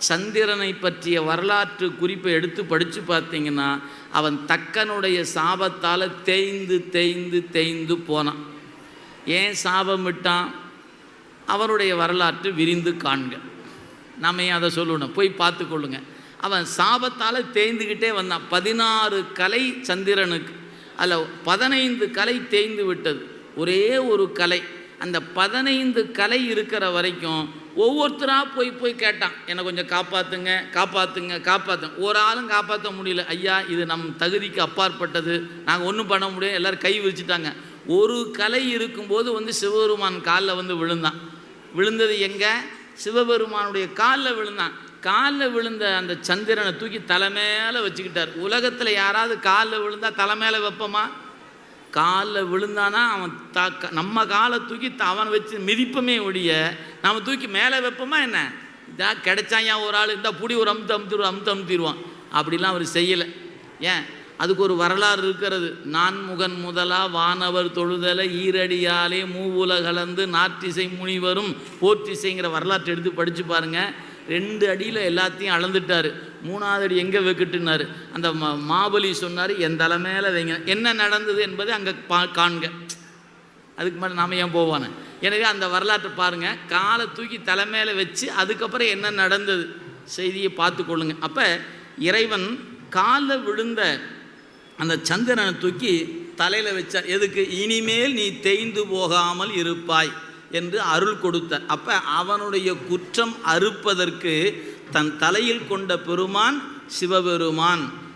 சந்திரனை பற்றிய வரலாற்று குறிப்பை எடுத்து படித்து பார்த்தீங்கன்னா அவன் தக்கனுடைய சாபத்தால் தேய்ந்து தேய்ந்து தேய்ந்து போனான். ஏன் சாபம் விட்டான்? அவருடைய வரலாற்று விரிந்து காண்க. நாம் ஏன் அதை சொல்லணும்? போய் பார்த்து கொள்ளுங்க. அவன் சாபத்தால் தேய்ந்துக்கிட்டே வந்தான். 16 கலை சந்திரனுக்கு, அதில் 15 கலை தேய்ந்து விட்டது. ஒரே ஒரு கலை, அந்த 15 கலை இருக்கிற வரைக்கும் ஒவ்வொருத்தராக போய் கேட்டான், என்னை கொஞ்சம் காப்பாற்றுங்க காப்பாற்றுங்க காப்பாற்றுங்க. ஒரு ஆளும் காப்பாற்ற முடியல. ஐயா இது நம் தகுதிக்கு அப்பாற்பட்டது, நாங்கள் ஒன்றும் பண்ண முடியும், எல்லோரும் கை விரிச்சிட்டாங்க. ஒரு கலை இருக்கும்போது சிவபெருமான் காலில் விழுந்தான். விழுந்தது எங்கே? சிவபெருமானுடைய காலில் விழுந்தான். காலில் விழுந்த அந்த சந்திரனை தூக்கி தலை மேலே வச்சுக்கிட்டார். உலகத்தில் யாராவது காலில் விழுந்தா தலை மேலே வைப்போமா? காலில் விழுந்தானா அவன் நம்ம காலை தூக்கி அவனை வச்சு மிதிப்பமே ஒழிய நம்ம தூக்கி மேலே வைப்போமா என்ன? இதா கிடைச்சான் ஏன் ஒரு ஆள் இருந்தால் புடி ஒரு அமுத்திடுவான். அப்படிலாம் அவர் செய்யலை. ஏன்? அதுக்கு ஒரு வரலாறு இருக்கிறது. நான்முகன் முதலா வானவர் தொழுதலை ஈரடியாலே மூவுல கலந்து நாற்றிசை முனிவரும் போற்றிசைங்கிற வரலாற்றை எடுத்து படித்து பாருங்கள். 2 அடியில் எல்லாத்தையும் அளந்துட்டார். 3ஆவது அடி எங்கே வைக்கட்டுனார். அந்த மாபலி சொன்னார், என் தலை மேலே வைங்க. என்ன நடந்தது என்பதை அங்கே காண்க. அதுக்கு மேலே நாம் ஏன் போவானே? எனவே அந்த வரலாற்றை பாருங்கள். காலை தூக்கி தலை மேலே வச்சு அதுக்கப்புறம் என்ன நடந்தது செய்தியை பார்த்து கொள்ளுங்க. அப்போ இறைவன் காலில் விழுந்த அந்த சந்திரனை தூக்கி தலையில் வச்சார். எதுக்கு? இனிமேல் நீ தேய்ந்து போகாமல் இருப்பாய் என்று அருள் கொடுத்தார். அப்போ அவனுடைய குற்றம் அறுப்பதற்கு தன் தலையில் கொண்ட பெருமான் சிவபெருமான்.